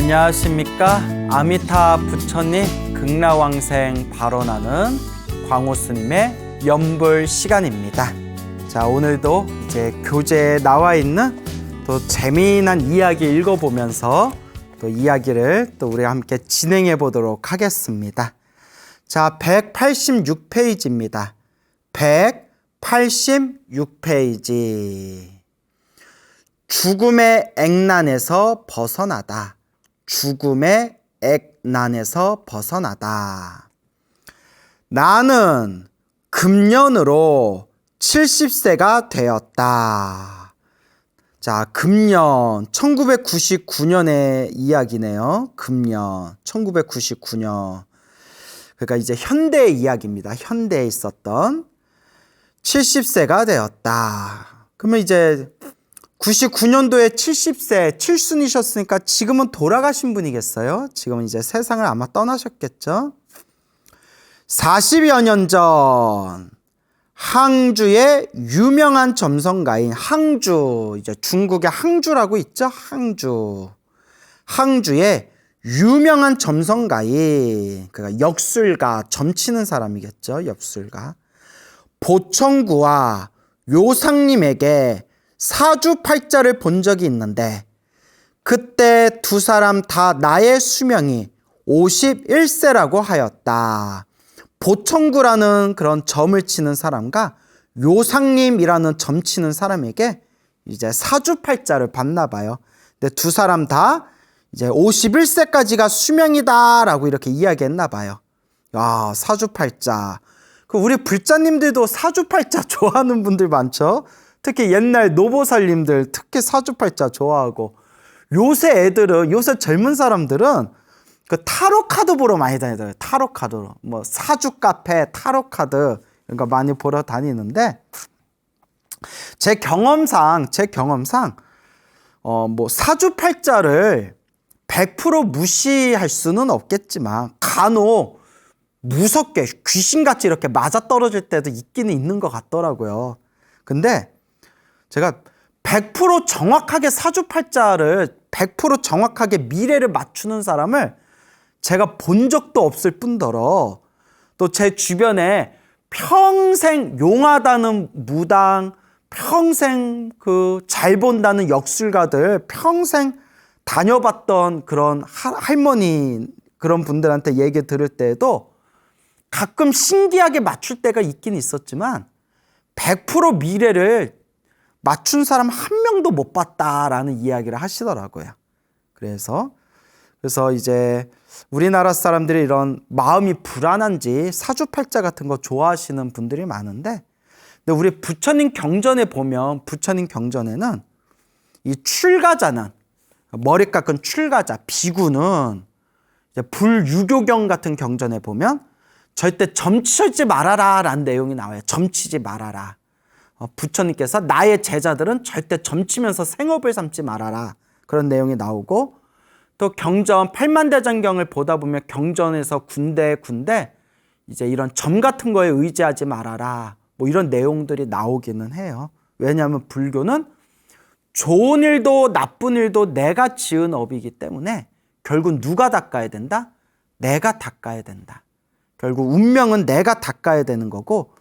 안녕하십니까. 아미타 부처님 극락왕생 발언하는 광호스님의 연불 시간입니다. 자, 오늘도 이제 교재에 나와 있는 또 재미난 이야기 읽어보면서 또 이야기를 또 우리가 함께 진행해 보도록 하겠습니다. 자, 186페이지입니다. 186페이지. 죽음의 액난에서 벗어나다. 죽음의 액난에서 벗어나다. 나는 금년으로 70세가 되었다. 자, 금년 1999년의 이야기네요. 금년 1999년. 그러니까 이제 현대의 이야기입니다. 현대에 있었던 70세가 되었다. 그러면 이제 99년도에 70세, 7순이셨으니까 지금은 돌아가신 분이겠어요? 지금은 이제 세상을 아마 떠나셨겠죠? 40여 년 전 항주의 유명한 점성가인 항주, 이제 중국의 항주라고 있죠? 항주. 항주의 유명한 점성가인, 그러니까 역술가, 점치는 사람이겠죠? 역술가. 보청구와 요상님에게 사주팔자를 본 적이 있는데 그때 두 사람 다 나의 수명이 51세라고 하였다. 보청구라는 그런 점을 치는 사람과 요상님이라는 점 치는 사람에게 이제 사주팔자를 봤나 봐요. 근데 두 사람 다 이제 51세까지가 수명이다라고 이렇게 이야기했나 봐요. 야, 사주팔자. 우리 불자님들도 사주팔자 좋아하는 분들 많죠? 특히 옛날 노보살님들 특히 사주팔자 좋아하고, 요새 애들은, 요새 젊은 사람들은 그 타로 카드 보러 많이 다니더라고요. 타로 카드로. 뭐 사주 카페, 타로 카드 이런 거 많이 보러 다니는데, 제 경험상 뭐 사주팔자를 100% 무시할 수는 없겠지만 간혹 무섭게 귀신같이 이렇게 맞아떨어질 때도 있기는 있는 것 같더라고요. 근데 제가 100% 정확하게 사주팔자를 100% 정확하게 미래를 맞추는 사람을 제가 본 적도 없을 뿐더러 또 제 주변에 평생 용하다는 무당, 평생 그 잘 본다는 역술가들, 평생 다녀봤던 그런 할머니 그런 분들한테 얘기 들을 때에도 가끔 신기하게 맞출 때가 있긴 있었지만 100% 미래를 맞춘 사람 한 명도 못 봤다라는 이야기를 하시더라고요. 그래서 이제 우리나라 사람들이 이런 마음이 불안한지 사주팔자 같은 거 좋아하시는 분들이 많은데, 근데 우리 부처님 경전에 보면, 부처님 경전에는 이 출가자는, 머리 깎은 출가자, 비구는 불유교경 같은 경전에 보면 절대 점치지 말아라 라는 내용이 나와요. 점치지 말아라. 부처님께서 나의 제자들은 절대 점치면서 생업을 삼지 말아라, 그런 내용이 나오고, 또 경전 팔만대장경을 보다 보면 경전에서 군데 이제 이런 점 같은 거에 의지하지 말아라, 뭐 이런 내용들이 나오기는 해요. 왜냐하면 불교는 좋은 일도 나쁜 일도 내가 지은 업이기 때문에 결국 누가 닦아야 된다? 내가 닦아야 된다. 결국 운명은 내가 닦아야 되는 거고,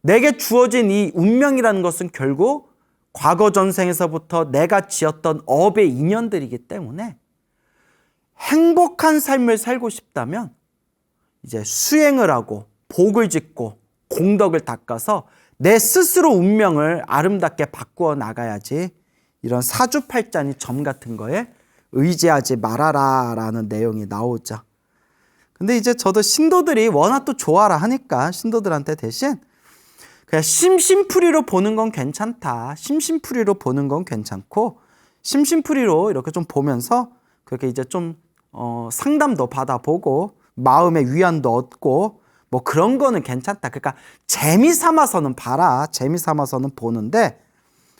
내게 주어진 이 운명이라는 것은 결국 과거 전생에서부터 내가 지었던 업의 인연들이기 때문에 행복한 삶을 살고 싶다면 이제 수행을 하고 복을 짓고 공덕을 닦아서 내 스스로 운명을 아름답게 바꾸어 나가야지, 이런 사주팔자니 점 같은 거에 의지하지 말아라 라는 내용이 나오죠. 근데 이제 저도 신도들이 워낙 또 좋아라 하니까 신도들한테 대신 그냥 심심풀이로 보는 건 괜찮다. 심심풀이로 보는 건 괜찮고, 심심풀이로 이렇게 좀 보면서 그렇게 이제 좀 상담도 받아보고 마음의 위안도 얻고 뭐 그런 거는 괜찮다. 그러니까 재미 삼아서는 봐라. 재미 삼아서는 보는데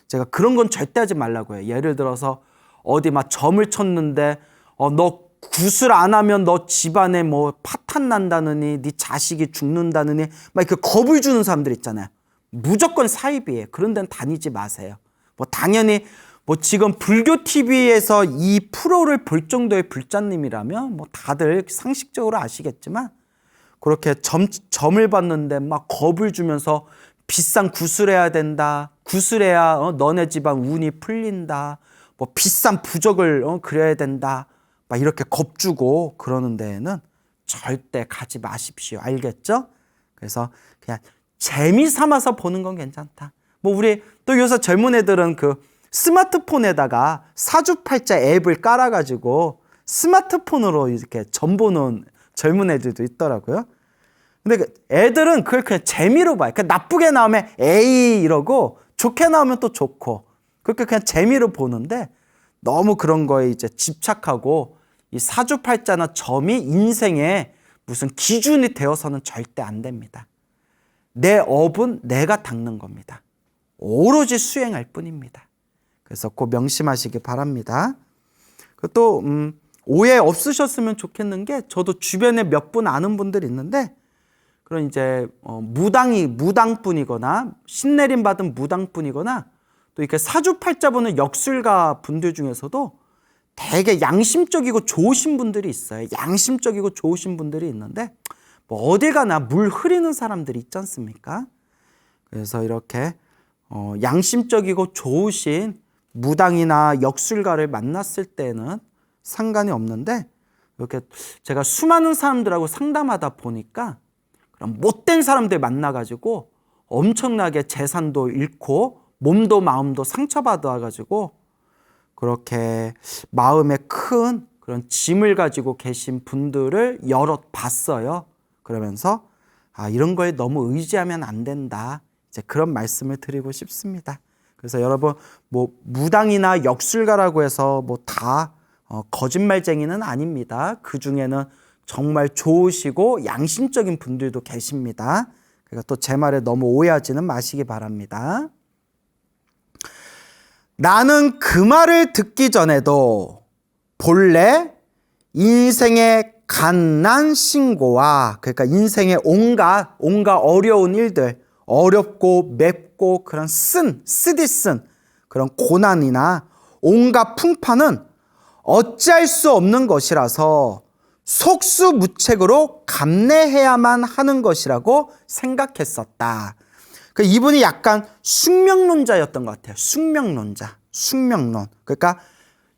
제가 그런 건 절대 하지 말라고 해요. 예를 들어서 어디 막 점을 쳤는데 너 구슬 안 하면 너 집안에 뭐 파탄 난다느니, 네 자식이 죽는다느니 막 이렇게 겁을 주는 사람들 있잖아요. 무조건 사이비예요. 그런 데는 다니지 마세요. 뭐 당연히 뭐 지금 불교 TV에서 이 프로를 볼 정도의 불자님이라면 뭐 다들 상식적으로 아시겠지만 그렇게 점을 봤는데 막 겁을 주면서 비싼 구슬해야 된다. 구슬해야 너네 집안 운이 풀린다. 뭐 비싼 부적을 그려야 된다. 막 이렇게 겁주고 그러는 데에는 절대 가지 마십시오. 알겠죠? 그래서 그냥 재미 삼아서 보는 건 괜찮다. 뭐 우리 또 요새 젊은 애들은 그 스마트폰에다가 사주팔자 앱을 깔아가지고 스마트폰으로 이렇게 점 보는 젊은 애들도 있더라고요. 근데 애들은 그걸 그냥 재미로 봐요. 그냥 나쁘게 나오면 에이 이러고 좋게 나오면 또 좋고 그렇게 그냥 재미로 보는데 너무 그런 거에 이제 집착하고 이 사주팔자나 점이 인생의 무슨 기준이 되어서는 절대 안 됩니다. 내 업은 내가 닦는 겁니다. 오로지 수행할 뿐입니다. 그래서 꼭 명심하시기 바랍니다. 또 오해 없으셨으면 좋겠는 게 저도 주변에 몇 분 아는 분들이 있는데 그런 이제 무당분이거나 신내림 받은 무당분이거나 또 이렇게 사주팔자 보는 역술가 분들 중에서도 되게 양심적이고 좋으신 분들이 있어요. 양심적이고 좋으신 분들이 있는데 뭐 어딜 가나 물 흐리는 사람들이 있지 않습니까? 그래서 이렇게 양심적이고 좋으신 무당이나 역술가를 만났을 때는 상관이 없는데 이렇게 제가 수많은 사람들하고 상담하다 보니까 그런 못된 사람들 만나가지고 엄청나게 재산도 잃고 몸도 마음도 상처받아가지고 그렇게 마음에 큰 그런 짐을 가지고 계신 분들을 여럿 봤어요. 그러면서 이런 거에 너무 의지하면 안 된다. 이제 그런 말씀을 드리고 싶습니다. 그래서 여러분 뭐 무당이나 역술가라고 해서 뭐 다 거짓말쟁이는 아닙니다. 그 중에는 정말 좋으시고 양심적인 분들도 계십니다. 그러니까 또 제 말에 너무 오해하지는 마시기 바랍니다. 나는 그 말을 듣기 전에도 본래 인생의 갓난 신고와 그러니까 인생의 온갖 어려운 일들 어렵고 맵고 그런 쓰디쓴 그런 고난이나 온갖 풍파는 어찌할 수 없는 것이라서 속수무책으로 감내해야만 하는 것이라고 생각했었다. 이분이 약간 숙명론자였던 것 같아요. 숙명론. 그러니까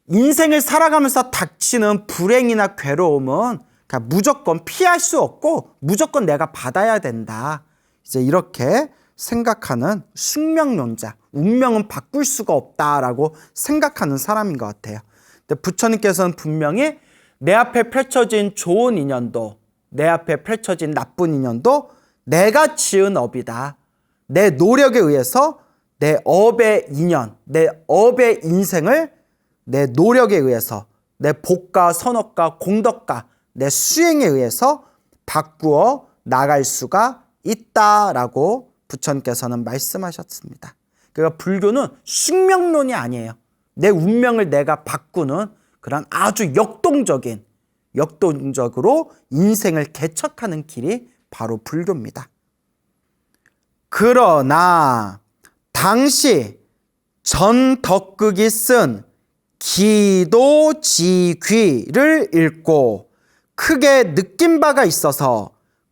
인생을 살아가면서 닥치는 불행이나 괴로움은 무조건 피할 수 없고 무조건 내가 받아야 된다. 이제 이렇게 생각하는 숙명론자. 운명은 바꿀 수가 없다라고 생각하는 사람인 것 같아요. 근데 부처님께서는 분명히 내 앞에 펼쳐진 좋은 인연도 내 앞에 펼쳐진 나쁜 인연도 내가 지은 업이다. 내 노력에 의해서 내 업의 인연, 내 업의 인생을 내 노력에 의해서 내 복과 선업과 공덕과 내 수행에 의해서 바꾸어 나갈 수가 있다라고 부처님께서는 말씀하셨습니다. 그러니까 불교는 숙명론이 아니에요. 내 운명을 내가 바꾸는 그런 아주 역동적으로 인생을 개척하는 길이 바로 불교입니다. 그러나 당시 전덕극이 쓴 기도지귀를 읽고 크게 느낀 바가 있어서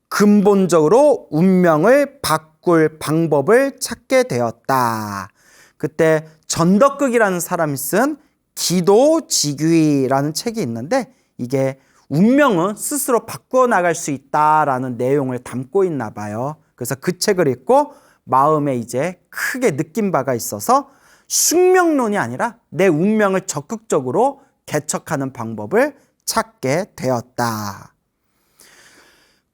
근본적으로 운명을 바꿀 방법을 찾게 되었다. 그때 전덕극이라는 사람이 쓴 기도지귀라는 책이 있는데 이게 운명은 스스로 바꾸어 나갈 수 있다라는 내용을 담고 있나 봐요. 그래서 그 책을 읽고 마음에 이제 크게 느낀 바가 있어서 숙명론이 아니라 내 운명을 적극적으로 개척하는 방법을 찾게 되었다.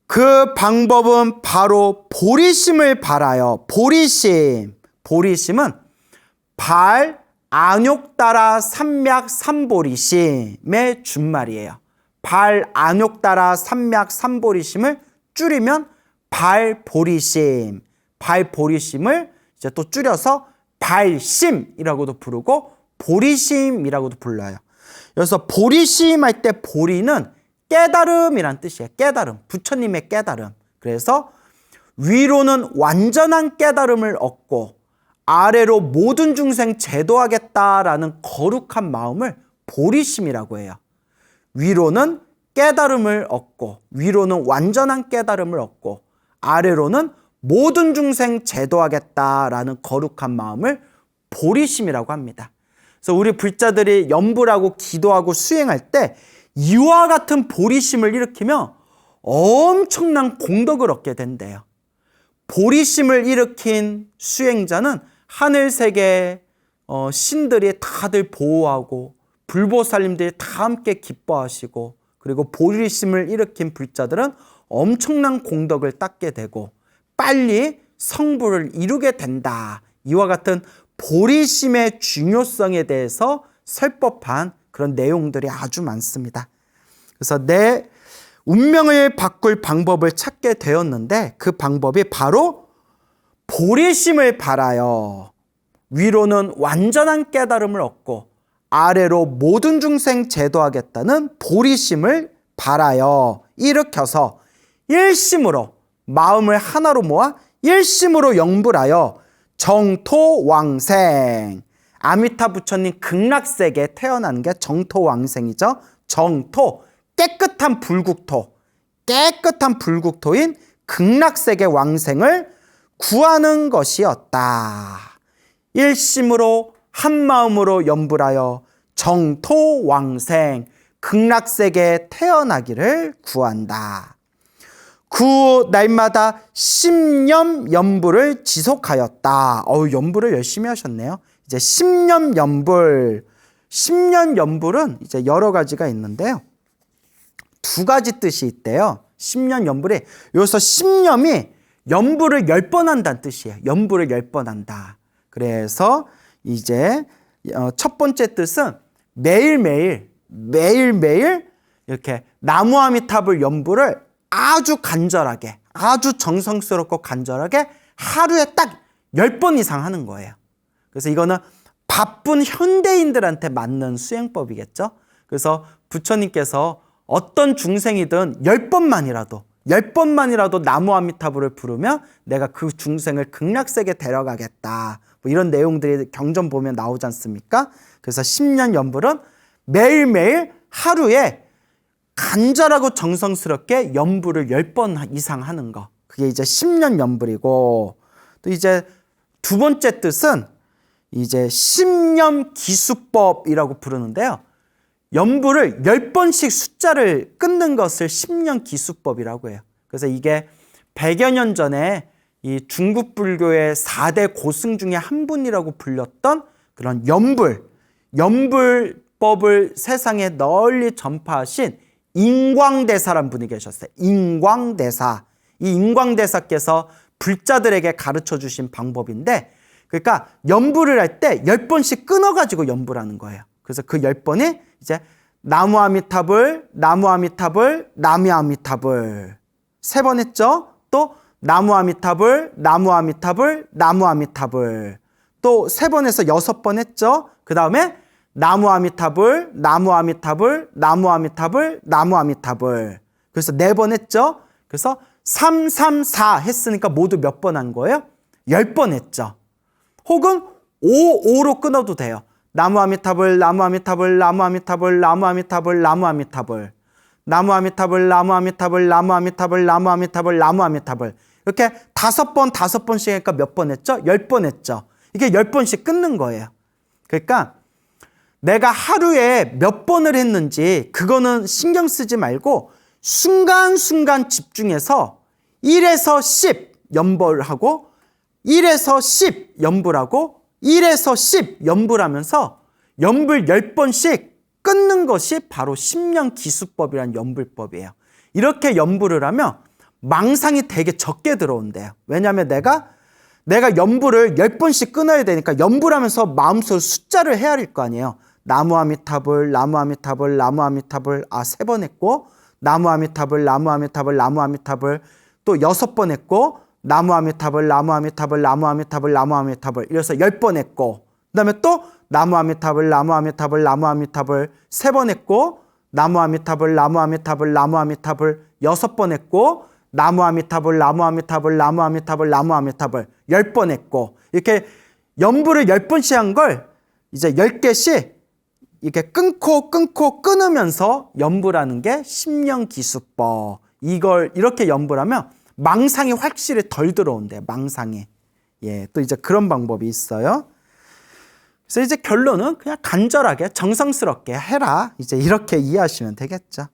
그 방법은 바로 보리심을 발하여 보리심은 발, 안욕 따라 삼맥 삼보리심의 준말이에요. 발, 안욕 따라 삼맥 삼보리심을 줄이면 발보리심을 이제 또 줄여서 발심이라고도 부르고 보리심이라고도 불러요. 그래서 보리심 할 때 보리는 깨달음이란 뜻이에요. 깨달음, 부처님의 깨달음. 그래서 위로는 완전한 깨달음을 얻고 아래로 모든 중생 제도하겠다라는 거룩한 마음을 보리심이라고 해요. 위로는 깨달음을 얻고, 위로는 완전한 깨달음을 얻고, 아래로는 모든 중생 제도하겠다라는 거룩한 마음을 보리심이라고 합니다. 그래서 우리 불자들이 염불하고 기도하고 수행할 때 이와 같은 보리심을 일으키면 엄청난 공덕을 얻게 된대요. 보리심을 일으킨 수행자는 하늘세계 신들이 다들 보호하고 불보살님들이 다 함께 기뻐하시고, 그리고 보리심을 일으킨 불자들은 엄청난 공덕을 닦게 되고 빨리 성부를 이루게 된다. 이와 같은 보리심의 중요성에 대해서 설법한 그런 내용들이 아주 많습니다. 그래서 내 운명을 바꿀 방법을 찾게 되었는데, 그 방법이 바로 보리심을 바라여 위로는 완전한 깨달음을 얻고 아래로 모든 중생 제도하겠다는 보리심을 바라여 일으켜서 일심으로 마음을 하나로 모아 일심으로 영불하여 정토왕생, 아미타 부처님 극락세계에 태어나는 게 정토왕생이죠. 정토, 깨끗한 불국토, 깨끗한 불국토인 극락세계 왕생을 구하는 것이었다. 일심으로 한마음으로 염불하여 정토왕생, 극락세계에 태어나기를 구한다. 그 날마다 10년 염불을 지속하였다. 염불을 열심히 하셨네요. 이제 10년 염불. 10년 염불은 이제 여러 가지가 있는데요. 두 가지 뜻이 있대요. 10년 염불이, 여기서 10년이 염불을 10번 한다는 뜻이에요. 염불을 10번 한다. 그래서 이제 첫 번째 뜻은 매일매일 이렇게 나무아미타불 염불을 아주 간절하게, 아주 정성스럽고 간절하게 하루에 딱 10번 이상 하는 거예요. 그래서 이거는 바쁜 현대인들한테 맞는 수행법이겠죠. 그래서 부처님께서 어떤 중생이든 10번만이라도 나무아미타불을 부르면 내가 그 중생을 극락세계 데려가겠다. 뭐 이런 내용들이 경전 보면 나오지 않습니까? 그래서 10년 염불은 매일매일 하루에 간절하고 정성스럽게 염불을 10번 이상 하는 거. 그게 이제 10년 염불이고, 또 이제 두 번째 뜻은 이제 10년 기수법이라고 부르는데요. 염불을 10번씩 숫자를 끊는 것을 10년 기수법이라고 해요. 그래서 이게 100여 년 전에 이 중국 불교의 4대 고승 중에 한 분이라고 불렸던 그런 염불법을 세상에 널리 전파하신 인광대사라는 분이 계셨어요. 인광대사. 이 인광대사께서 불자들에게 가르쳐 주신 방법인데, 그러니까 염불을 할 때 10번씩 끊어가지고 염불하는 거예요. 그래서 그 10번이 이제 나무아미타불, 나무아미타불, 나무아미타불 3번 했죠. 또 나무아미타불, 나무아미타불, 나무아미타불 또 3번에서 6번 했죠. 그 다음에 나무아미타불, 나무아미타불, 나무아미타불, 나무아미타불. 그래서 4번 했죠. 그래서 3, 3, 4 했으니까 모두 몇 번 한 거예요? 10번 했죠. 혹은 5, 5로 끊어도 돼요. 나무아미타불, 나무아미타불, 나무아미타불, 나무아미타불, 나무아미타불, 나무아미타불, 나무아미타불, 나무아미타불, 나무아미타불, 나무아미타불. 이렇게 5번씩 하니까 몇 번 했죠? 10번 했죠. 이게 10번씩 끊는 거예요. 그러니까 내가 하루에 몇 번을 했는지 그거는 신경 쓰지 말고 순간순간 집중해서 1에서 10 염불하고 1에서 10 염불하고 1에서 10 염불하면서 염불 10번씩 끊는 것이 바로 10년 기수법이란 염불법이에요. 이렇게 염불을 하면 망상이 되게 적게 들어온대요. 왜냐하면 내가 염불을 10번씩 끊어야 되니까 염불하면서 마음속으로 숫자를 헤아릴 거 아니에요. 나무아미타불, 나무아미타불, 나무아미타불 3번 했고, 나무아미타불, 나무아미타불, 나무아미타불 또 6번 했고, 나무아미타불, 나무아미타불, 나무아미타불, 나무아미타불 이래서 10번 했고, 그 다음에 또 나무아미타불, 나무아미타불, 나무아미타불 3번 했고, 나무아미타불, 나무아미타불, 나무아미타불 6번 했고, 나무아미타불, 나무아미타불, 나무아미타불, 나무아미타불 10번 했고, 이렇게 연부를 10번씩 한 걸 이제 10개씩 이렇게 끊으면서 연부라는 게 심령기수법. 이걸 이렇게 연부를 하면 망상이 확실히 덜 들어온대요. 망상이. 예, 또 이제 그런 방법이 있어요. 그래서 이제 결론은 그냥 간절하게 정성스럽게 해라. 이제 이렇게 이해하시면 되겠죠.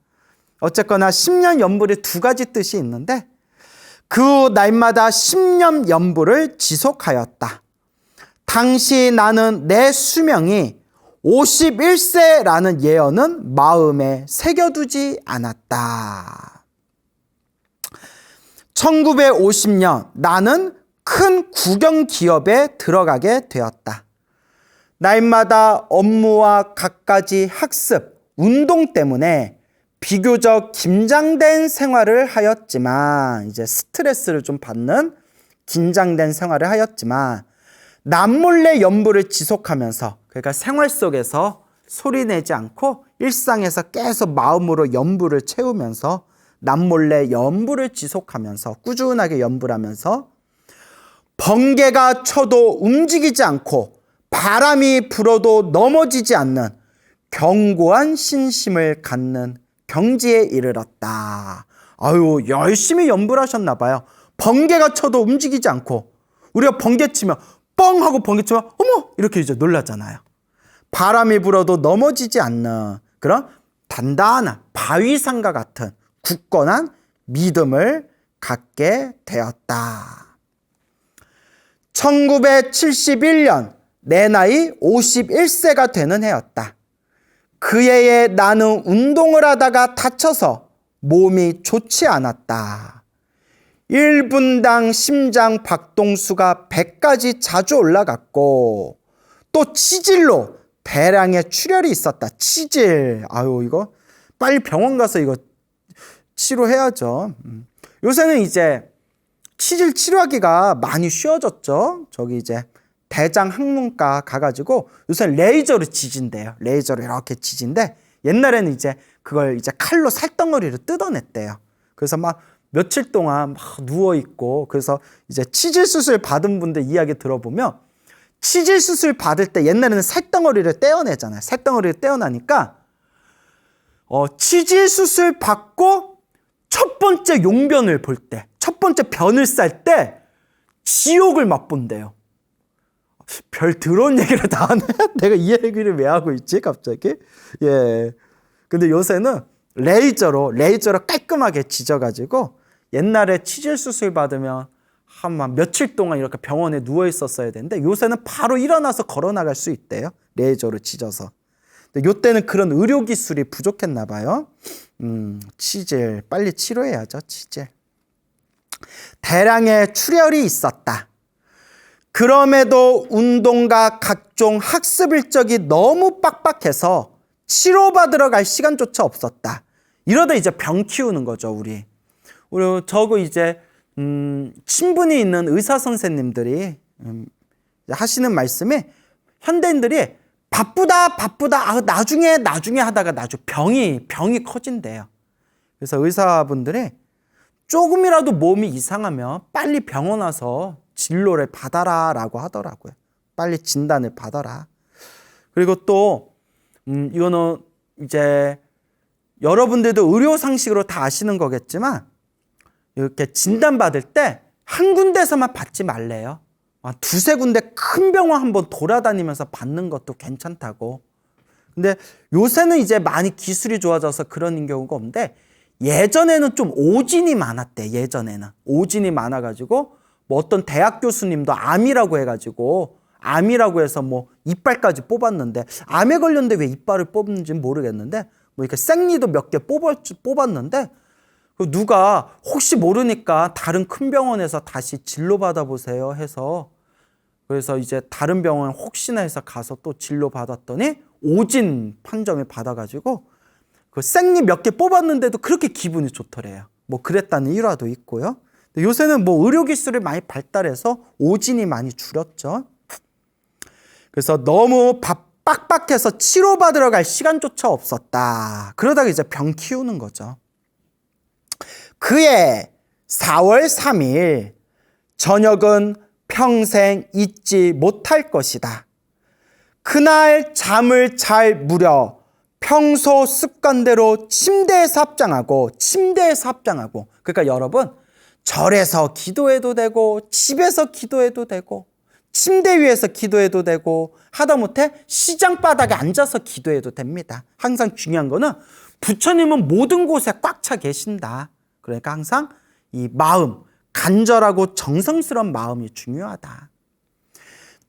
어쨌거나 10년 연불이 두 가지 뜻이 있는데 그 날마다 10년 연불을 지속하였다. 당시 나는 내 수명이 51세라는 예언은 마음에 새겨두지 않았다. 1950년 나는 큰 국영기업에 들어가게 되었다. 날마다 업무와 갖가지 학습, 운동 때문에 비교적 긴장된 생활을 하였지만, 이제 스트레스를 좀 받는 긴장된 생활을 하였지만, 남몰래 연부를 지속하면서, 그러니까 생활 속에서 소리내지 않고 일상에서 계속 마음으로 연부를 채우면서 남몰래 연부를 지속하면서 꾸준하게 연부를 하면서 번개가 쳐도 움직이지 않고 바람이 불어도 넘어지지 않는 견고한 신심을 갖는 경지에 이르렀다. 아유, 열심히 연부를 하셨나 봐요. 번개가 쳐도 움직이지 않고, 우리가 번개 치면 뻥 하고 번개 치면 어머 이렇게 이제 놀라잖아요. 바람이 불어도 넘어지지 않는 그런 단단한 바위산과 같은 굳건한 믿음을 갖게 되었다. 1971년 내 나이 51세가 되는 해였다. 그 해에 나는 운동을 하다가 다쳐서 몸이 좋지 않았다. 1분당 심장 박동수가 100까지 자주 올라갔고 또 치질로 대량의 출혈이 있었다. 치질. 아유, 이거 빨리 병원 가서 이거 치료해야죠. 요새는 이제 치질 치료하기가 많이 쉬워졌죠. 저기 이제 대장 항문과 가가지고 요새 레이저로 지진대요. 레이저로 이렇게 지진데 옛날에는 이제 그걸 이제 칼로 살덩어리를 뜯어냈대요. 그래서 막 며칠 동안 막 누워있고, 그래서 이제 치질 수술 받은 분들 이야기 들어보면 치질 수술 받을 때 옛날에는 살덩어리를 떼어내잖아요. 살덩어리를 떼어나니까 치질 수술 받고 첫 번째 용변을 볼 때, 첫 번째 변을 쌀 때 지옥을 맛본대요. 별 더러운 얘기를 다 하네. 내가 이 얘기를 왜 하고 있지 갑자기? 예. 근데 요새는 레이저로 깔끔하게 지져가지고, 옛날에 치질 수술 받으면 한 며칠 동안 이렇게 병원에 누워 있었어야 되는데 요새는 바로 일어나서 걸어 나갈 수 있대요. 레이저로 지져서. 근데 요때는 그런 의료 기술이 부족했나 봐요. 치질 빨리 치료해야죠. 치질. 대량의 출혈이 있었다. 그럼에도 운동과 각종 학습 일정이 너무 빡빡해서 치료받으러 갈 시간조차 없었다. 이러다 이제 병 키우는 거죠, 우리. 저거 이제 친분이 있는 의사 선생님들이 하시는 말씀이, 현대인들이 바쁘다 나중에 하다가 병이 커진대요. 그래서 의사분들이 조금이라도 몸이 이상하면 빨리 병원 와서 진료를 받아라 라고 하더라고요. 빨리 진단을 받아라. 그리고 또 이거는 이제 여러분들도 의료 상식으로 다 아시는 거겠지만, 이렇게 진단받을 때 한 군데서만 받지 말래요. 두세 군데 큰 병원 한번 돌아다니면서 받는 것도 괜찮다고. 근데 요새는 이제 많이 기술이 좋아져서 그런 경우가 없는데, 예전에는 좀 오진이 많았대. 예전에는 오진이 많아가지고 뭐 어떤 대학 교수님도 암이라고 해서 뭐 이빨까지 뽑았는데, 암에 걸렸는데 왜 이빨을 뽑는지 모르겠는데 뭐 이렇게 생리도 몇 개 뽑았는데, 누가 혹시 모르니까 다른 큰 병원에서 다시 진료 받아보세요 해서, 그래서 이제 다른 병원 혹시나 해서 가서 또 진료 받았더니 오진 판정을 받아가지고 그 생리 몇 개 뽑았는데도 그렇게 기분이 좋더래요. 뭐 그랬다는 일화도 있고요. 요새는 뭐 의료 기술이 많이 발달해서 오진이 많이 줄었죠. 그래서 너무 빡빡해서 치료받으러 갈 시간조차 없었다. 그러다가 이제 병 키우는 거죠. 그해 4월 3일 저녁은 평생 잊지 못할 것이다. 그날 잠을 잘 무려 평소 습관대로 침대에서 합장하고 그러니까 여러분 절에서 기도해도 되고 집에서 기도해도 되고 침대 위에서 기도해도 되고 하다못해 시장 바닥에 앉아서 기도해도 됩니다. 항상 중요한 거는 부처님은 모든 곳에 꽉 차 계신다. 그러니까 항상 이 마음, 간절하고 정성스러운 마음이 중요하다.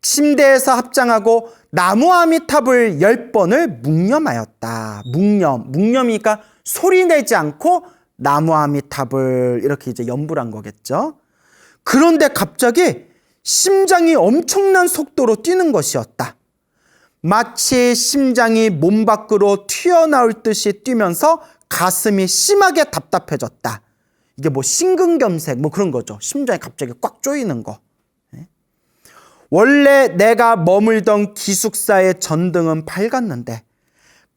침대에서 합장하고 나무 아미탑을 10번을 묵념하였다. 묵념이니까 소리 내지 않고 나무 아미탑을 이렇게 이제 연불 한 거겠죠. 그런데 갑자기 심장이 엄청난 속도로 뛰는 것이었다. 마치 심장이 몸 밖으로 튀어나올 듯이 뛰면서 가슴이 심하게 답답해졌다. 이게 뭐 심근경색 뭐 그런 거죠. 심장이 갑자기 꽉 조이는 거. 원래 내가 머물던 기숙사의 전등은 밝았는데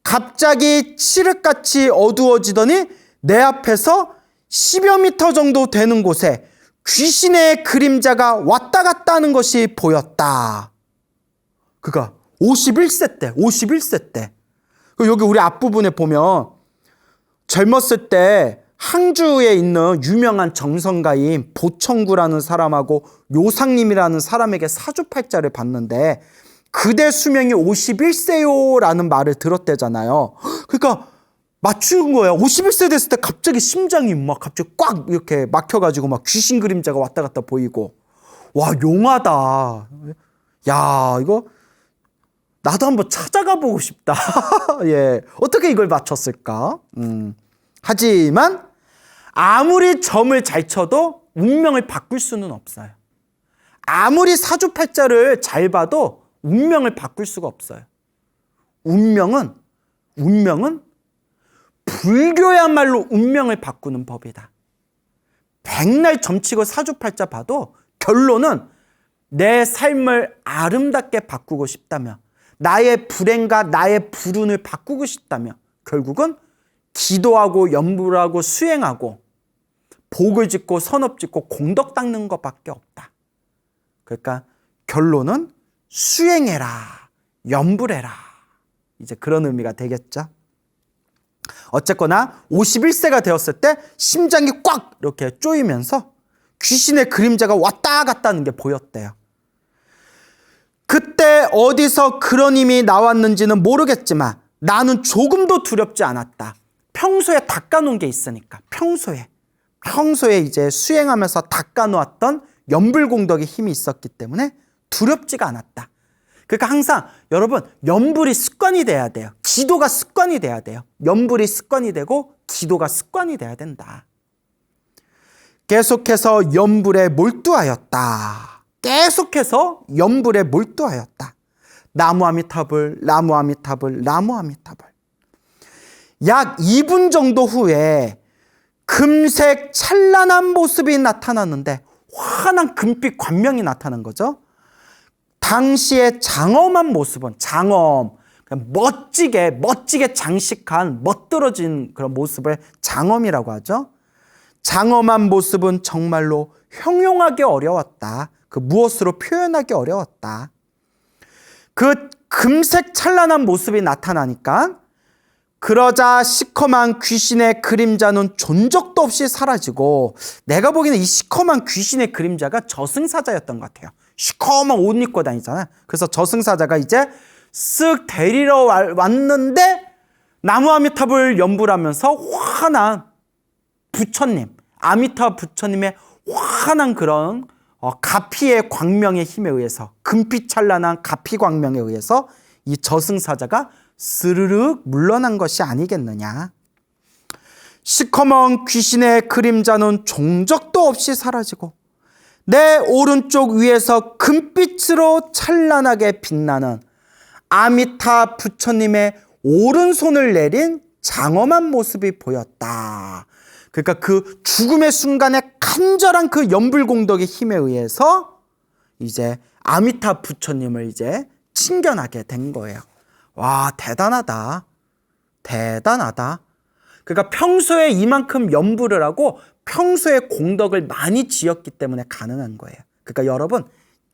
갑자기 칠흑같이 어두워지더니 내 앞에서 10여 미터 정도 되는 곳에 귀신의 그림자가 왔다 갔다 하는 것이 보였다. 그가 51세 때. 여기 우리 앞부분에 보면 젊었을 때 항주에 있는 유명한 정성가인 보청구라는 사람하고 요상님이라는 사람에게 사주팔자를 봤는데 그대 수명이 51세요 라는 말을 들었대잖아요. 그러니까 맞춘 거야. 51세 됐을 때 갑자기 심장이 막 갑자기 꽉 이렇게 막혀가지고 막 귀신 그림자가 왔다 갔다 보이고. 와, 용하다. 야, 이거 나도 한번 찾아가 보고 싶다. 예, 어떻게 이걸 맞췄을까? 하지만 아무리 점을 잘 쳐도 운명을 바꿀 수는 없어요. 아무리 사주팔자를 잘 봐도 운명을 바꿀 수가 없어요. 운명은 불교야말로 운명을 바꾸는 법이다. 백날 점치고 사주팔자 봐도 결론은 내 삶을 아름답게 바꾸고 싶다면, 나의 불행과 나의 불운을 바꾸고 싶다면 결국은 기도하고 염불하고 수행하고 복을 짓고 선업 짓고 공덕 닦는 것밖에 없다. 그러니까 결론은 수행해라, 염불해라. 이제 그런 의미가 되겠죠. 어쨌거나 51세가 되었을 때 심장이 꽉 이렇게 쪼이면서 귀신의 그림자가 왔다 갔다 하는 게 보였대요. 그때 어디서 그런 힘이 나왔는지는 모르겠지만 나는 조금도 두렵지 않았다. 평소에 닦아놓은 게 있으니까. 평소에 이제 수행하면서 닦아놓았던 염불공덕의 힘이 있었기 때문에 두렵지가 않았다. 그러니까 항상 여러분 염불이 습관이 돼야 돼요. 기도가 습관이 돼야 돼요. 염불이 습관이 되고 기도가 습관이 돼야 된다. 계속해서 염불에 몰두하였다. 나무 아미타불. 약 2분 정도 후에 금색 찬란한 모습이 나타났는데 환한 금빛 광명이 나타난 거죠. 당시의 장엄한 모습은 멋지게 장식한 멋들어진 그런 모습을 장엄이라고 하죠. 장엄한 모습은 정말로 형용하기 어려웠다. 그 무엇으로 표현하기 어려웠다. 그 금색 찬란한 모습이 나타나니까 그러자 시커먼 귀신의 그림자는 존적도 없이 사라지고, 내가 보기에는 이 시커먼 귀신의 그림자가 저승사자였던 것 같아요. 시커먼 옷 입고 다니잖아요. 그래서 저승사자가 이제 쓱 데리러 왔는데 나무 아미탑을 연불하면서 환한 부처님, 아미타 부처님의 환한 그런 가피의 광명의 힘에 의해서, 금빛 찬란한 가피 광명에 의해서 이 저승사자가 스르륵 물러난 것이 아니겠느냐. 시커먼 귀신의 그림자는 종적도 없이 사라지고 내 오른쪽 위에서 금빛으로 찬란하게 빛나는 아미타 부처님의 오른손을 내린 장엄한 모습이 보였다. 그러니까 그 죽음의 순간에 간절한 그 연불공덕의 힘에 의해서 이제 아미타 부처님을 이제 친견하게 된 거예요. 와, 대단하다. 그러니까 평소에 이만큼 연불을 하고 평소에 공덕을 많이 지었기 때문에 가능한 거예요. 그러니까 여러분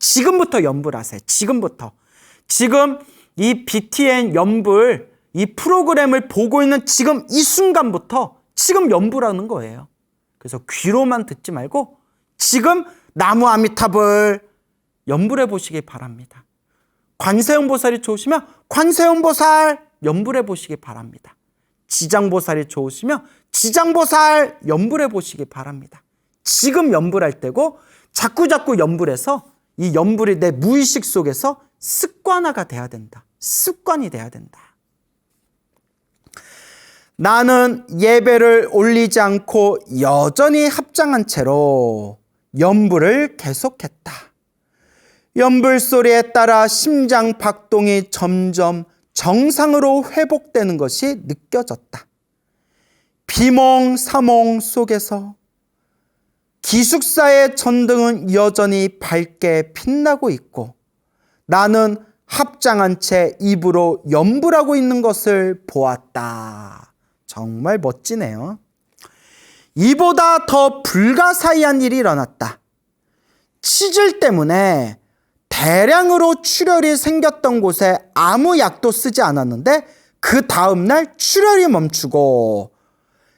지금부터 염불 하세요. 지금부터. 지금 이 BTN 염불 이 프로그램을 보고 있는 지금 이 순간부터 지금 염불하는 거예요. 그래서 귀로만 듣지 말고 지금 나무 아미타불 염불해 보시기 바랍니다. 관세음보살이 좋으시면 관세음보살 염불해 보시기 바랍니다. 지장보살이 좋으시면 지장보살 염불해 보시기 바랍니다. 지금 염불할 때고 자꾸 염불해서 이 염불이 내 무의식 속에서 습관화가 돼야 된다. 습관이 돼야 된다. 나는 예배를 올리지 않고 여전히 합장한 채로 염불을 계속했다. 염불 소리에 따라 심장 박동이 점점 정상으로 회복되는 것이 느껴졌다. 비몽사몽 속에서 기숙사의 전등은 여전히 밝게 빛나고 있고 나는 합장한 채 입으로 염불하고 있는 것을 보았다. 정말 멋지네요. 이보다 더 불가사의한 일이 일어났다. 치질 때문에 대량으로 출혈이 생겼던 곳에 아무 약도 쓰지 않았는데 그 다음날 출혈이 멈추고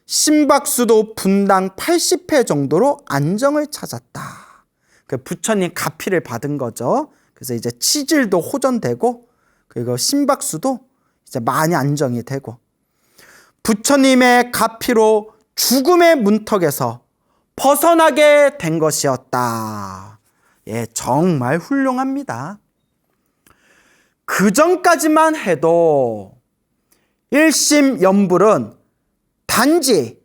심박수도 분당 80회 정도로 안정을 찾았다. 부처님 가피를 받은 거죠. 그래서 이제 치질도 호전되고 그리고 심박수도 이제 많이 안정이 되고 부처님의 가피로 죽음의 문턱에서 벗어나게 된 것이었다. 예, 정말 훌륭합니다. 그 전까지만 해도 일심염불은 단지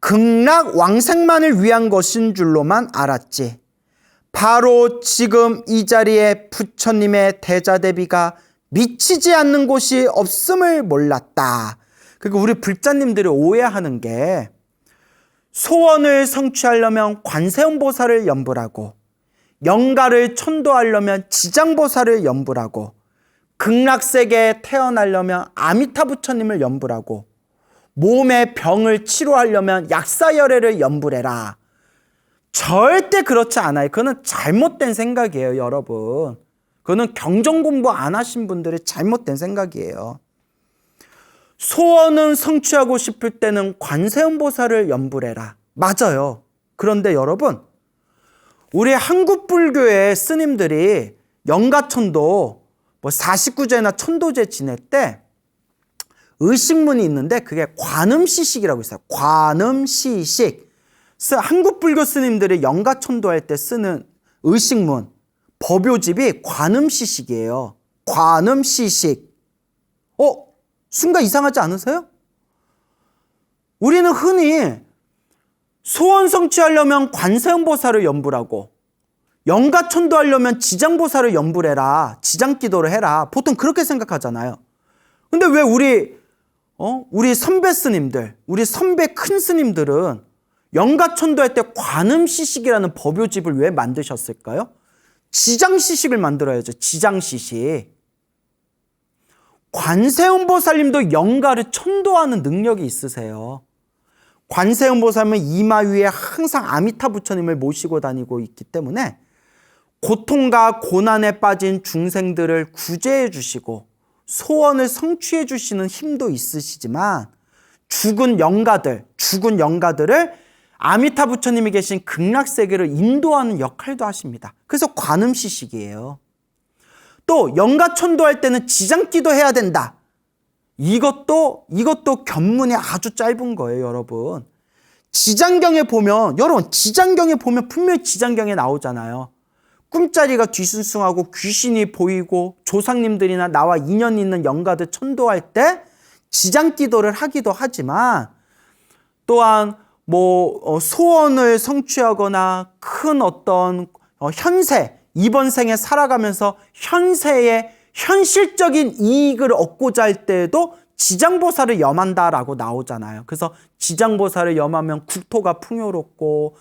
극락 왕생만을 위한 것인 줄로만 알았지. 바로 지금 이 자리에 부처님의 대자대비가 미치지 않는 곳이 없음을 몰랐다. 그리고 우리 불자님들이 오해하는 게 소원을 성취하려면 관세음보살을 염불하고 영가를 천도하려면 지장보살을 염불하고 극락세계에 태어나려면 아미타 부처님을 염불하고 몸의 병을 치료하려면 약사열애를 염불해라. 절대 그렇지 않아요. 그거는 잘못된 생각이에요, 여러분. 그거는 경전 공부 안 하신 분들의 잘못된 생각이에요. 소원은 성취하고 싶을 때는 관세음보살을 염불해라. 맞아요. 그런데 여러분, 우리 한국 불교의 스님들이 영가천도 49제나 천도제 지낼 때 의식문이 있는데 그게 관음시식이라고 있어요. 관음시식. 한국 불교 스님들이 영가천도할 때 쓰는 의식문, 법요집이 관음시식이에요. 관음시식. 순간 이상하지 않으세요? 우리는 흔히 소원 성취하려면 관세음보살을 염불하고 영가천도하려면 지장보살을 염불해라. 지장기도를 해라. 보통 그렇게 생각하잖아요. 근데 왜 우리 선배 스님들, 우리 선배 큰 스님들은 영가천도할 때 관음시식이라는 법요집을 왜 만드셨을까요? 지장시식을 만들어야죠. 지장시식. 관세음보살님도 영가를 천도하는 능력이 있으세요. 관세음보살은 이마 위에 항상 아미타 부처님을 모시고 다니고 있기 때문에 고통과 고난에 빠진 중생들을 구제해 주시고 소원을 성취해 주시는 힘도 있으시지만 죽은 영가들을 아미타 부처님이 계신 극락세계를 인도하는 역할도 하십니다. 그래서 관음시식이에요. 또 영가천도할 때는 지장기도 해야 된다. 이것도 견문이 아주 짧은 거예요, 여러분. 지장경에 보면 분명히 지장경에 나오잖아요. 꿈자리가 뒤숭숭하고 귀신이 보이고 조상님들이나 나와 인연 있는 영가들 천도할 때 지장기도를 하기도 하지만 또한 소원을 성취하거나 큰 어떤 현세, 이번 생에 살아가면서 현세의 현실적인 이익을 얻고자 할 때에도 지장보살을 염한다라고 나오잖아요. 그래서 지장보살을 염하면 국토가 풍요롭고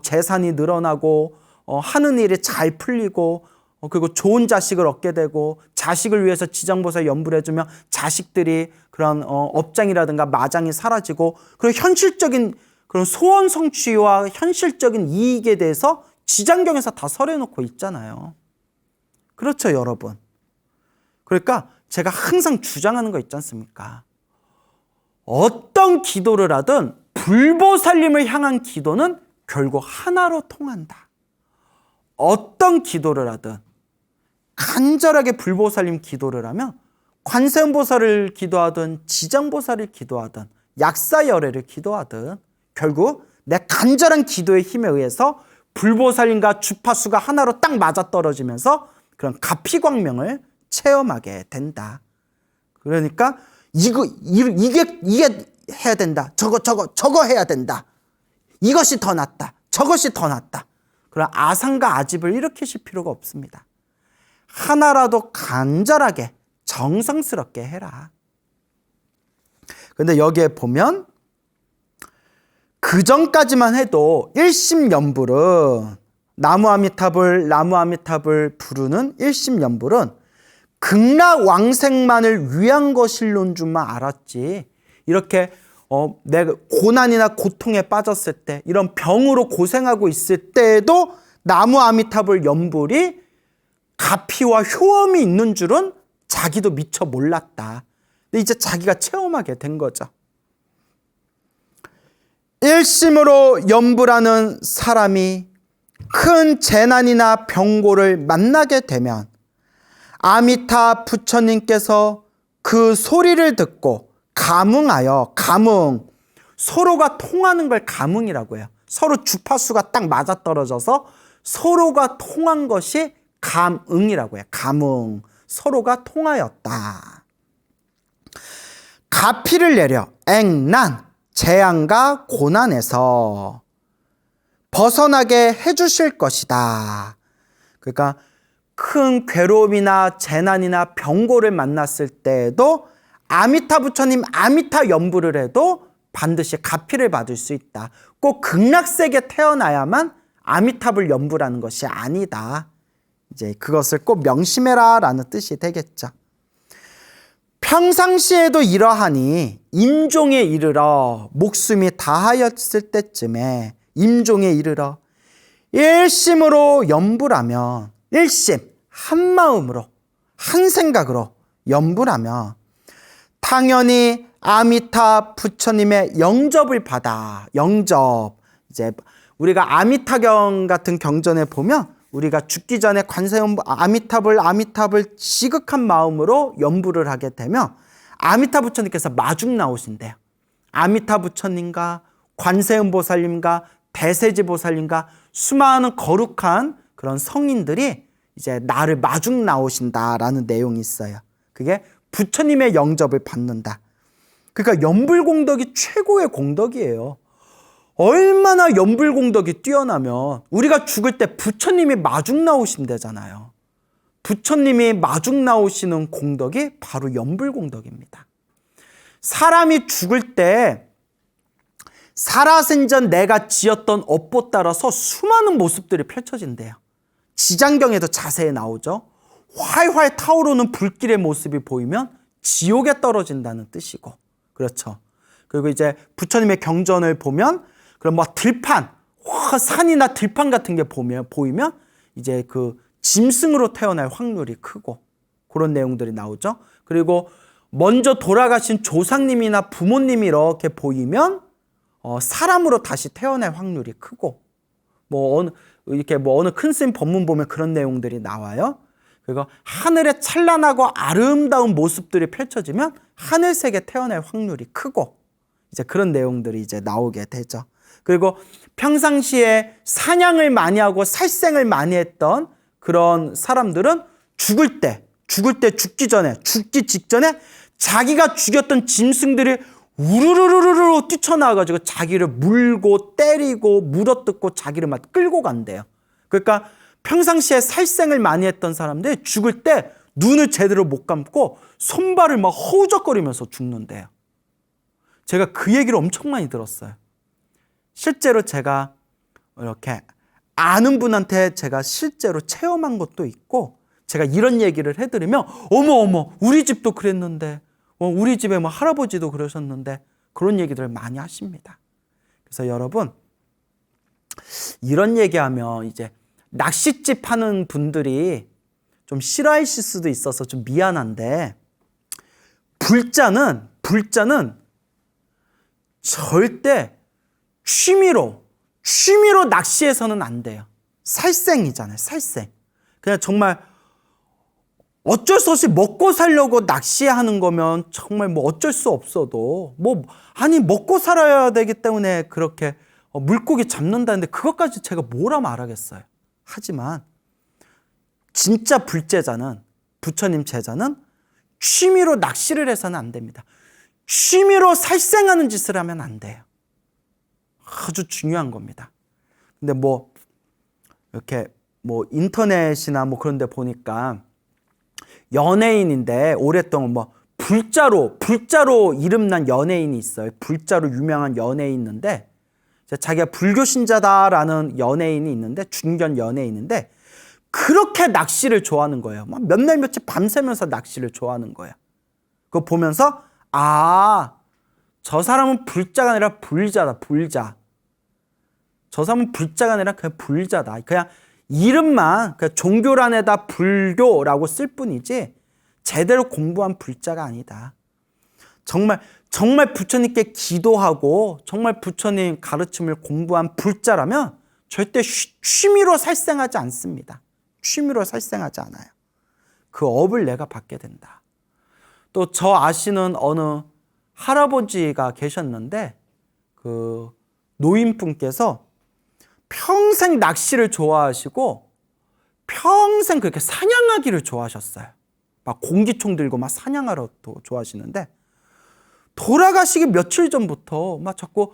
재산이 늘어나고 하는 일이 잘 풀리고 그리고 좋은 자식을 얻게 되고 자식을 위해서 지장보살 염불해주면 자식들이 그런 업장이라든가 마장이 사라지고 그리고 현실적인 그런 소원 성취와 현실적인 이익에 대해서 지장경에서 다 설해놓고 있잖아요. 그렇죠, 여러분. 그러니까 제가 항상 주장하는 거 있지 않습니까? 어떤 기도를 하든 불보살님을 향한 기도는 결국 하나로 통한다. 어떤 기도를 하든 간절하게 불보살님 기도를 하면 관세음보살을 기도하든 지장보살을 기도하든 약사열애를 기도하든 결국 내 간절한 기도의 힘에 의해서 불보살님과 주파수가 하나로 딱 맞아떨어지면서 그런 가피광명을 체험하게 된다. 그러니까 이게 해야 된다. 저거 해야 된다. 이것이 더 낫다. 저것이 더 낫다. 그런 아상과 아집을 일으키실 필요가 없습니다. 하나라도 간절하게 정성스럽게 해라. 근데 여기에 보면 그 전까지만 해도 일심연불은 나무아미타불 부르는 일심연불은 극락왕생만을 위한 것일론 줄만 알았지. 이렇게 내가 고난이나 고통에 빠졌을 때 이런 병으로 고생하고 있을 때에도 나무아미타불 연불이 가피와 효험이 있는 줄은 자기도 미처 몰랐다. 근데 이제 자기가 체험하게 된 거죠. 일심으로 연불하는 사람이 큰 재난이나 병고를 만나게 되면 아미타 부처님께서 그 소리를 듣고 감응하여, 서로가 통하는 걸 감응이라고 해요. 서로 주파수가 딱 맞아떨어져서 서로가 통한 것이 감응이라고 해요. 감응, 서로가 통하였다. 가피를 내려 액난, 재앙과 고난에서 벗어나게 해주실 것이다. 그러니까 큰 괴로움이나 재난이나 병고를 만났을 때에도 아미타 부처님 아미타 연불을 해도 반드시 가피를 받을 수 있다. 꼭 극락세계 태어나야만 아미타불 연불하는 것이 아니다. 이제 그것을 꼭 명심해라 라는 뜻이 되겠죠. 평상시에도 이러하니 임종에 이르러 목숨이 다하였을 때쯤에 임종에 이르러 일심으로 연불하면, 일심 한 마음으로 한 생각으로 연불하면 당연히 아미타 부처님의 영접을 받아. 영접. 이제 우리가 아미타경 같은 경전에 보면 우리가 죽기 전에 아미타불 지극한 마음으로 연불을 하게 되면 아미타 부처님께서 마중 나오신대요. 아미타 부처님과 관세음보살님과 대세지보살님과 수많은 거룩한 그런 성인들이 이제 나를 마중 나오신다라는 내용이 있어요. 그게 부처님의 영접을 받는다. 그러니까 연불공덕이 최고의 공덕이에요. 얼마나 연불공덕이 뛰어나면 우리가 죽을 때 부처님이 마중 나오신대잖아요. 부처님이 마중 나오시는 공덕이 바로 연불공덕입니다. 사람이 죽을 때 살아생전 내가 지었던 업보 따라서 수많은 모습들이 펼쳐진대요. 지장경에도 자세히 나오죠. 활활 타오르는 불길의 모습이 보이면 지옥에 떨어진다는 뜻이고, 그렇죠. 그리고 이제 부처님의 경전을 보면 그럼 뭐 들판, 산이나 들판 같은 게 보이면 이제 그 짐승으로 태어날 확률이 크고 그런 내용들이 나오죠. 그리고 먼저 돌아가신 조상님이나 부모님이 이렇게 보이면 사람으로 다시 태어날 확률이 크고, 이렇게 어느 큰 스님 법문 보면 그런 내용들이 나와요. 그리고 하늘에 찬란하고 아름다운 모습들이 펼쳐지면 하늘색에 태어날 확률이 크고, 이제 그런 내용들이 이제 나오게 되죠. 그리고 평상시에 사냥을 많이 하고 살생을 많이 했던 그런 사람들은 죽기 직전에 자기가 죽였던 짐승들이 우르르르르 뛰쳐나와가지고 자기를 물고 때리고 물어뜯고 자기를 막 끌고 간대요. 그러니까 평상시에 살생을 많이 했던 사람들이 죽을 때 눈을 제대로 못 감고 손발을 막 허우적거리면서 죽는데요. 제가 그 얘기를 엄청 많이 들었어요. 실제로 제가 이렇게 아는 분한테 제가 실제로 체험한 것도 있고, 제가 이런 얘기를 해드리면 어머 우리 집도 그랬는데, 우리 집에 뭐 할아버지도 그러셨는데, 그런 얘기들을 많이 하십니다. 그래서 여러분, 이런 얘기하면 이제 낚싯집 하는 분들이 좀 싫어하실 수도 있어서 좀 미안한데, 불자는 절대 취미로 낚시해서는 안 돼요. 살생이잖아요, 살생. 그냥 정말 어쩔 수 없이 먹고 살려고 낚시하는 거면 정말 뭐 어쩔 수 없어도 먹고 살아야 되기 때문에 그렇게 물고기 잡는다는데 그것까지 제가 뭐라 말하겠어요. 하지만 진짜 불제자는, 부처님 제자는 취미로 낚시를 해서는 안 됩니다. 취미로 살생하는 짓을 하면 안 돼요. 아주 중요한 겁니다. 근데 이렇게 인터넷이나 그런 데 보니까 연예인인데 오랫동안 불자로 이름난 연예인이 있어요. 불자로 유명한 연예인이 있는데, 자기가 불교 신자다라는 연예인이 있는데, 중견 연예인인데, 그렇게 낚시를 좋아하는 거예요. 몇 날 며칠 밤새면서 낚시를 좋아하는 거예요. 그거 보면서 저 사람은 불자가 아니라 불자다, 불자. 저 사람은 불자가 아니라 그냥 불자다. 그냥 이름만 종교란에다 불교라고 쓸 뿐이지 제대로 공부한 불자가 아니다. 정말 부처님께 기도하고 정말 부처님 가르침을 공부한 불자라면 절대 취미로 살생하지 않습니다. 취미로 살생하지 않아요. 그 업을 내가 받게 된다. 또 저 아시는 어느 할아버지가 계셨는데, 그 노인분께서 평생 낚시를 좋아하시고 평생 그렇게 사냥하기를 좋아하셨어요. 막 공기총 들고 막 사냥하러 좋아하시는데, 돌아가시기 며칠 전부터 막 자꾸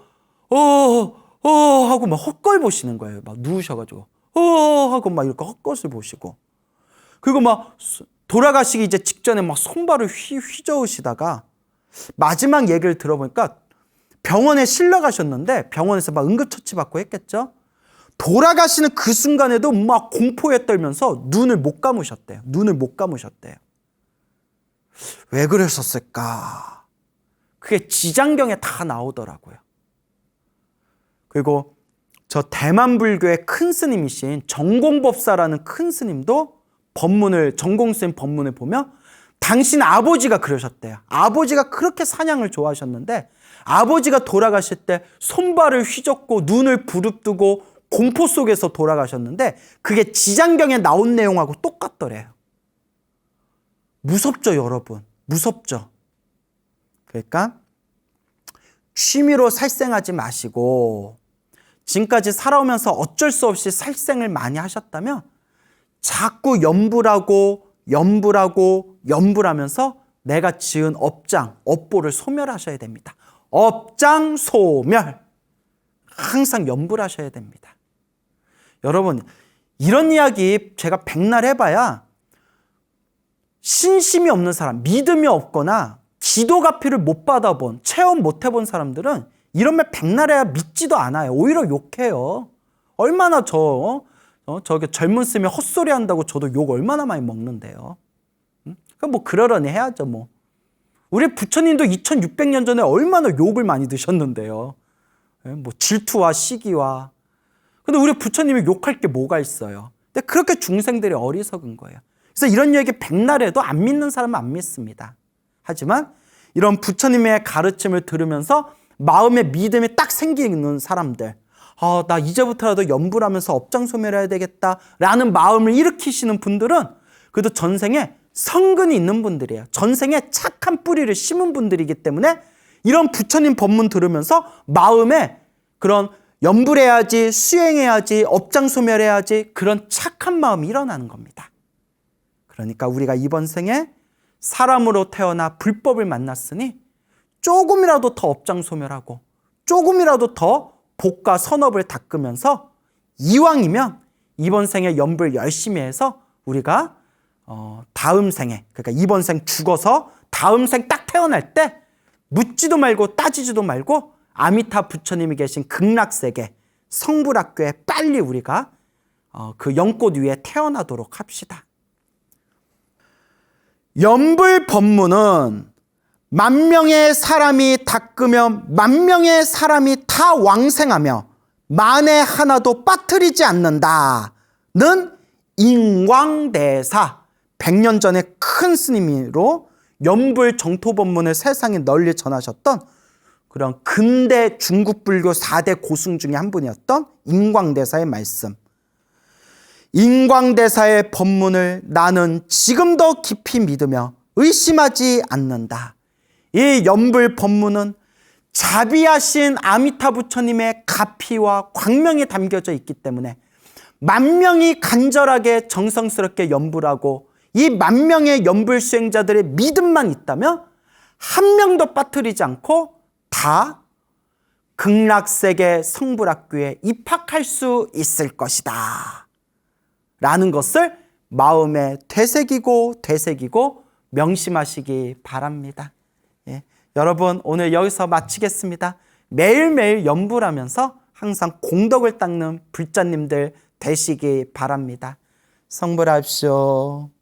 하고 막 헛걸 보시는 거예요. 막 누우셔가지고 하고 막 이렇게 헛것을 보시고, 그리고 막 돌아가시기 이제 직전에 막 손발을 휘저으시다가 마지막 얘기를 들어보니까 병원에 실려 가셨는데, 병원에서 막 응급처치 받고 했겠죠. 돌아가시는 그 순간에도 막 공포에 떨면서 눈을 못 감으셨대요. 왜 그러셨을까? 그게 지장경에 다 나오더라고요. 그리고 저 대만 불교의 큰 스님이신 정공법사라는 큰 스님도 정공스님 법문을 보면 당신 아버지가 그러셨대요. 아버지가 그렇게 사냥을 좋아하셨는데 아버지가 돌아가실 때 손발을 휘젓고 눈을 부릅뜨고 공포 속에서 돌아가셨는데 그게 지장경에 나온 내용하고 똑같더래요. 무섭죠, 여러분? 무섭죠? 그러니까 취미로 살생하지 마시고, 지금까지 살아오면서 어쩔 수 없이 살생을 많이 하셨다면 자꾸 염불하면서 내가 지은 업보를 소멸하셔야 됩니다. 업장 소멸. 항상 염불하셔야 됩니다. 여러분, 이런 이야기 제가 백날 해봐야 신심이 없는 사람, 믿음이 없거나 기도 가피를 못 받아본, 체험 못 해본 사람들은 이런 말 백날 해야 믿지도 않아요. 오히려 욕해요. 얼마나 저게 젊은 스님이 헛소리 한다고 저도 욕 얼마나 많이 먹는데요. 그럼 그러려니 해야죠, 우리 부처님도 2600년 전에 얼마나 욕을 많이 드셨는데요. 질투와 시기와. 근데 우리 부처님이 욕할 게 뭐가 있어요? 근데 그렇게 중생들이 어리석은 거예요. 그래서 이런 얘기 백날 해도 안 믿는 사람은 안 믿습니다. 하지만 이런 부처님의 가르침을 들으면서 마음의 믿음이 딱 생기는 사람들, 나 이제부터라도 염불하면서 업장 소멸해야 되겠다라는 마음을 일으키시는 분들은 그래도 전생에 성근이 있는 분들이에요. 전생에 착한 뿌리를 심은 분들이기 때문에 이런 부처님 법문 들으면서 마음에 그런 염불해야지, 수행해야지, 업장 소멸해야지, 그런 착한 마음이 일어나는 겁니다. 그러니까 우리가 이번 생에 사람으로 태어나 불법을 만났으니 조금이라도 더 업장 소멸하고 조금이라도 더 복과 선업을 닦으면서 이왕이면 이번 생에 염불 열심히 해서 우리가 다음 생에, 그러니까 이번 생 죽어서 다음 생 딱 태어날 때 묻지도 말고 따지지도 말고 아미타 부처님이 계신 극락세계 성불학교에 빨리 우리가 그 연꽃 위에 태어나도록 합시다. 염불 법문은 만명의 사람이 닦으며 만명의 사람이 다 왕생하며 만에 하나도 빠뜨리지 않는다는 인광대사, 100년 전에 큰 스님으로 연불 정토법문을 세상에 널리 전하셨던 그런 근대 중국 불교 4대 고승 중에 한 분이었던 인광대사의 말씀. 인광대사의 법문을 나는 지금도 깊이 믿으며 의심하지 않는다. 이 연불 법문은 자비하신 아미타 부처님의 가피와 광명이 담겨져 있기 때문에 만 명이 간절하게 정성스럽게 연불하고 이 만 명의 연불 수행자들의 믿음만 있다면 한 명도 빠뜨리지 않고 다 극락세계 성불학교에 입학할 수 있을 것이다 라는 것을 마음에 되새기고 명심하시기 바랍니다. 예. 여러분, 오늘 여기서 마치겠습니다. 매일매일 연불하면서 항상 공덕을 닦는 불자님들 되시기 바랍니다. 성불하십시오.